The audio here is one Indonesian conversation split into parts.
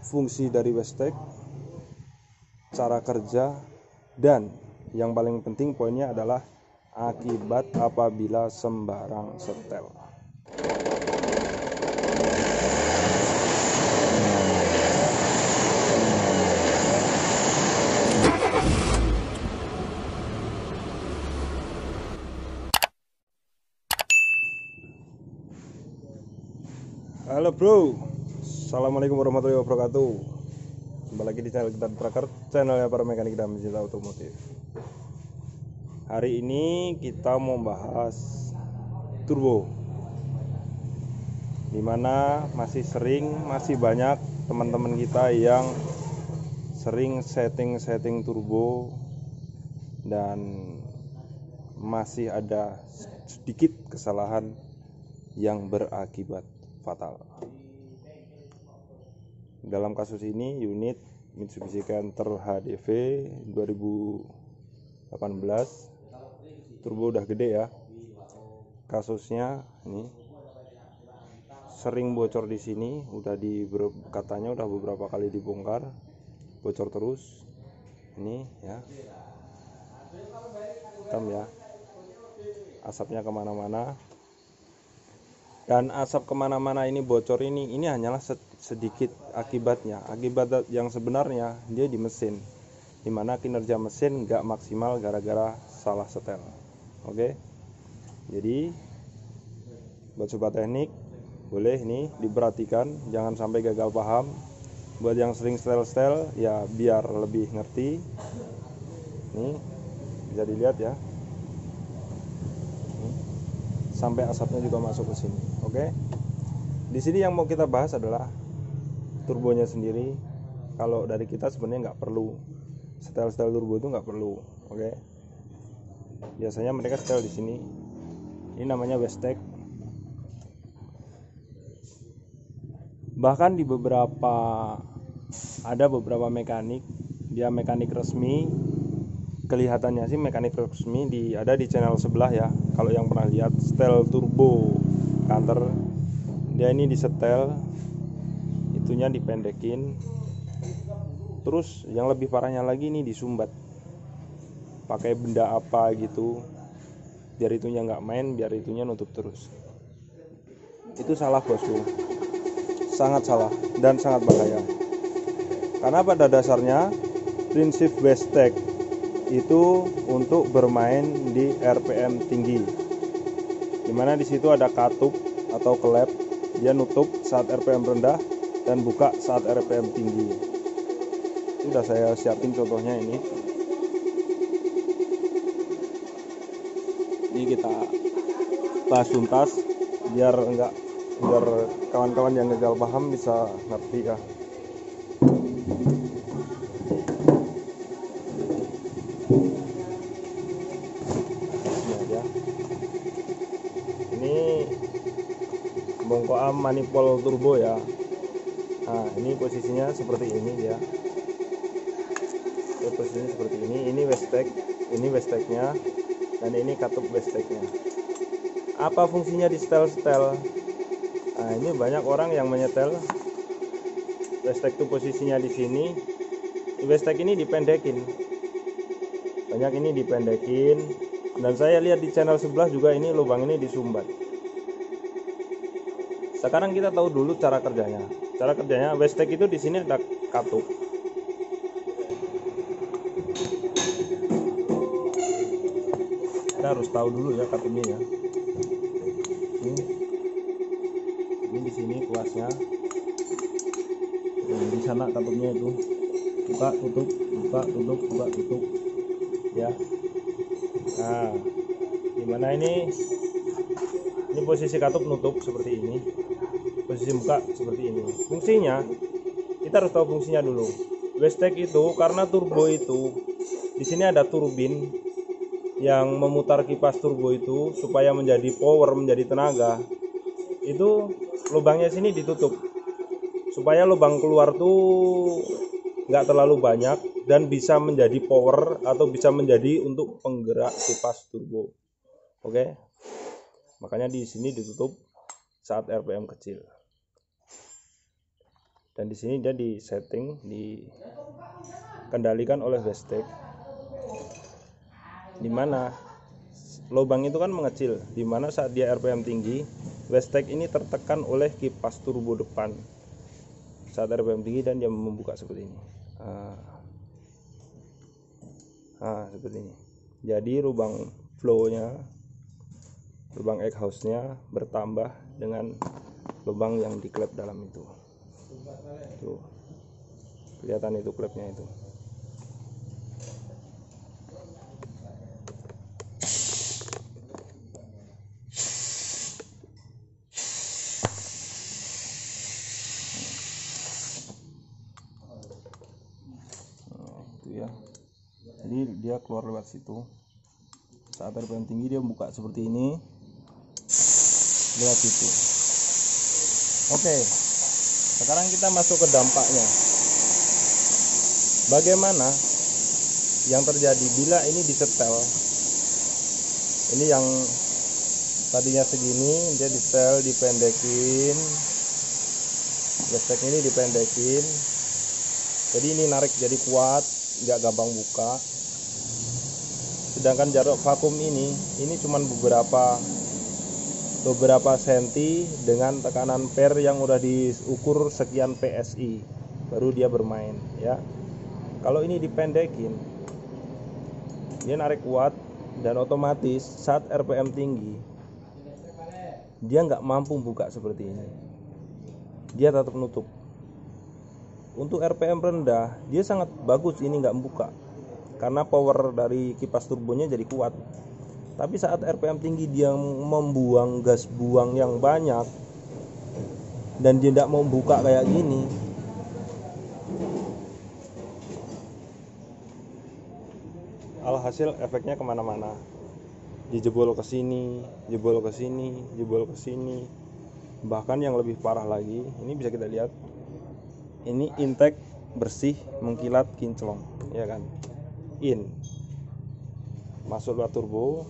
fungsi dari Westek, cara kerja, dan yang paling penting poinnya adalah akibat apabila sembarang setel. Halo bro, assalamualaikum warahmatullahi wabarakatuh. Kembali lagi di channel kita Tracker, channelnya para mekanik dan pencinta otomotif. Hari ini kita mau bahas turbo, dimana masih banyak teman-teman kita yang sering setting turbo dan masih ada sedikit kesalahan yang berakibat fatal. Dalam kasus ini unit Mitsubishi Canter HDV 2018, turbo udah gede ya. Kasusnya ini sering bocor di sini, katanya udah beberapa kali dibongkar, bocor terus. Ini ya, hitam ya, asapnya kemana-mana. Dan asap kemana-mana ini, bocor ini hanyalah sedikit akibatnya. Akibat yang sebenarnya dia di mesin, dimana kinerja mesin nggak maksimal gara-gara salah setel. Oke, jadi buat sobat teknik boleh ini diperhatikan, jangan sampai gagal paham. Buat yang sering setel ya biar lebih ngerti. Nih bisa dilihat ya, sampai asapnya juga masuk ke sini. Oke. Di sini yang mau kita bahas adalah turbonya sendiri. Kalau dari kita sebenarnya nggak perlu setel turbo, itu nggak perlu. Oke. Biasanya mereka setel di sini. Ini namanya Westek. Bahkan ada beberapa mekanik, dia mekanik resmi. Kelihatannya sih mekanik resmi ada di channel sebelah ya. Kalau yang pernah lihat setel turbo Canter, dia ini disetel, itunya dipendekin, terus yang lebih parahnya lagi ini disumbat pakai benda apa gitu, biar itunya nggak main, biar itunya nutup terus. Itu salah bosku, sangat salah dan sangat bahaya. Karena pada dasarnya prinsip Westek itu untuk bermain di RPM tinggi, dimana di situ ada katup atau klep, dia nutup saat RPM rendah dan buka saat RPM tinggi. Sudah saya siapin contohnya ini. Ini kita bahas tuntas biar kawan-kawan yang gagal paham bisa ngerti ya. Ini bongkoan manifold turbo ya. Nah, ini posisinya seperti ini ya. Posisinya seperti ini. Ini Westeknya, dan ini katup Westeknya. Apa fungsinya di setel? Nah, ini banyak orang yang menyetel Westek itu posisinya di sini. Westek ini dipendekin. Banyak ini dipendekin. Dan saya lihat di channel sebelah juga ini lubang ini disumbat. Sekarang kita tahu dulu cara kerjanya. Cara kerjanya Westek itu di sini ada katup. Kita harus tahu dulu ya katupnya ya. Ini di sini kuasnya. Di sana katupnya itu. Buka tutup, buka tutup, buka tutup. Ya. Nah, dimana ini posisi katup nutup seperti ini, posisi buka seperti ini. Fungsinya kita harus tahu fungsinya dulu. Westek itu karena turbo itu di sini ada turbin yang memutar kipas turbo itu supaya menjadi power, menjadi tenaga. Itu lubangnya sini ditutup supaya lubang keluar tuh nggak terlalu banyak dan bisa menjadi power atau bisa menjadi untuk penggerak kipas turbo. Oke. Makanya di sini ditutup saat RPM kecil. Dan di sini dia di setting, dikendalikan oleh wastegg, dimana lubang itu kan mengecil, dimana saat dia RPM tinggi, wastegg ini tertekan oleh kipas turbo depan saat RPM tinggi dan dia membuka seperti ini. Seperti ini. Jadi lubang flow-nya, lubang exhaust-nya bertambah dengan lubang yang diklep dalam itu. Tuh, kelihatan itu klepnya itu. Itu ya. Jadi dia keluar lewat situ. Saat RPM tinggi dia buka seperti ini lewat situ. Oke, sekarang kita masuk ke dampaknya. Bagaimana yang terjadi bila ini disetel? Ini yang tadinya segini, dia disetel, dipendekin, wastegg ini dipendekin, jadi ini narik jadi kuat, nggak gampang buka. Sedangkan jarak vakum ini cuman beberapa senti dengan tekanan per yang udah diukur sekian PSI baru dia bermain ya. Kalau ini dipendekin, dia narik kuat dan otomatis saat RPM tinggi dia nggak mampu buka seperti ini, dia tetap nutup. Untuk RPM rendah dia sangat bagus ini nggak buka karena power dari kipas turbonya jadi kuat. Tapi saat RPM tinggi dia membuang gas buang yang banyak dan dia tidak mau buka kayak gini, alhasil efeknya kemana-mana, dijebol ke sini, jebol ke sini, jebol ke sini. Bahkan yang lebih parah lagi, ini bisa kita lihat, ini intake bersih, mengkilat, kinclong, ya kan? Masuk lewat turbo,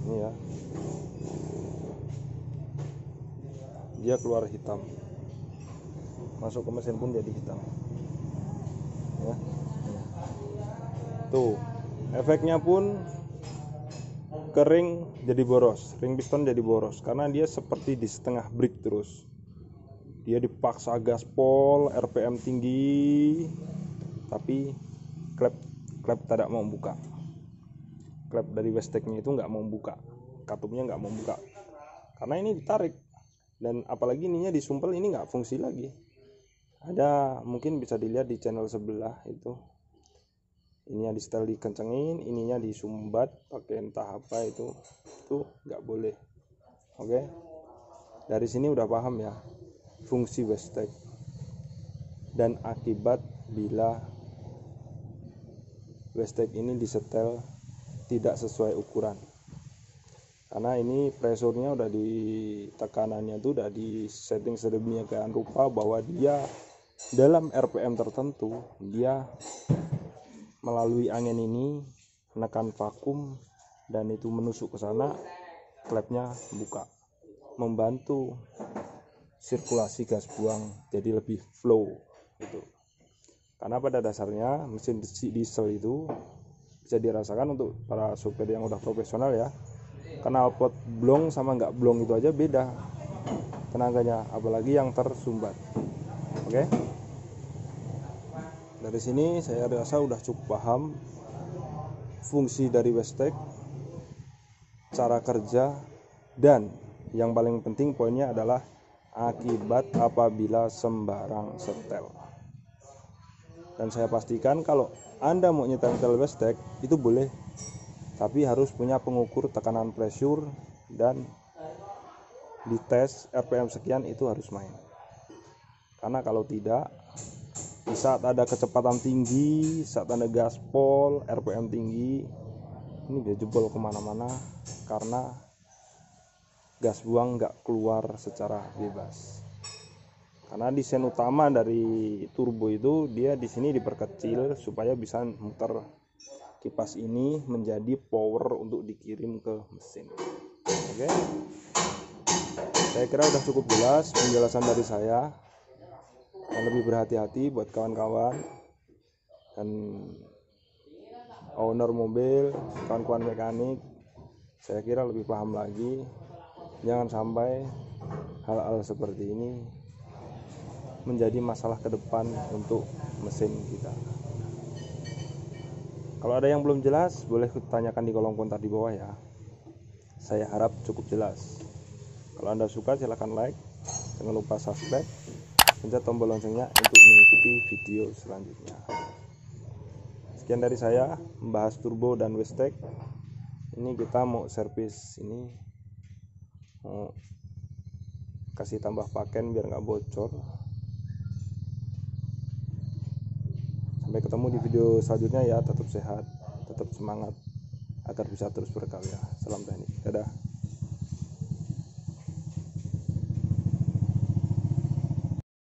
ini ya, dia keluar hitam, masuk ke mesin pun jadi hitam, ya. Tuh, efeknya pun kering jadi boros, ring piston jadi boros karena dia seperti di setengah brake terus. Dia dipaksa gaspol, RPM tinggi, tapi klep tidak mau buka. Klep dari wastegg-nya itu nggak mau buka, katupnya nggak mau buka karena ini ditarik, dan apalagi ininya disumpel, ini nggak fungsi lagi. Ada mungkin bisa dilihat di channel sebelah itu, ininya di setel dikencengin, ininya disumbat pakai entah apa itu nggak boleh. Oke, dari sini udah paham ya fungsi wastegg dan akibat bila wastegg ini disetel tidak sesuai ukuran. Karena ini presurnya udah di tekanannya tuh udah di setting sedemikian rupa bahwa dia dalam RPM tertentu dia melalui angin ini menekan vakum dan itu menusuk ke sana, klepnya buka, membantu sirkulasi gas buang jadi lebih flow gitu. Karena pada dasarnya mesin diesel itu bisa dirasakan untuk para supir yang udah profesional ya, knalpot blong sama nggak blong itu aja beda tenaganya, apalagi yang tersumbat. Oke, dari sini saya rasa udah cukup paham fungsi dari wastegg, cara kerja, dan yang paling penting poinnya adalah akibat apabila sembarang setel. Dan saya pastikan kalau Anda mau nyetel wastegg itu boleh, tapi harus punya pengukur tekanan pressure dan dites RPM sekian itu harus main. Karena kalau tidak, di saat ada kecepatan tinggi, saat ada gaspol, RPM tinggi, ini bisa jebol kemana-mana karena gas buang nggak keluar secara bebas. Karena desain utama dari turbo itu dia di sini diperkecil supaya bisa muter kipas ini menjadi power untuk dikirim ke mesin. Oke. Saya kira udah cukup jelas penjelasan dari saya, dan lebih berhati-hati buat kawan-kawan dan owner mobil, kawan-kawan mekanik. Saya kira lebih paham lagi, jangan sampai hal-hal seperti ini menjadi masalah ke depan untuk mesin kita. Kalau ada yang belum jelas, boleh tanyakan di kolom komentar di bawah ya. Saya harap cukup jelas. Kalau Anda suka silahkan like, jangan lupa subscribe, pencet tombol loncengnya untuk mengikuti video selanjutnya. Sekian dari saya membahas turbo dan Westek. Ini kita mau servis, ini mau kasih tambah paken biar nggak bocor. Sampai ketemu di video selanjutnya ya. Tetap sehat, tetap semangat agar bisa terus berkarya. Salam teknik, dadah.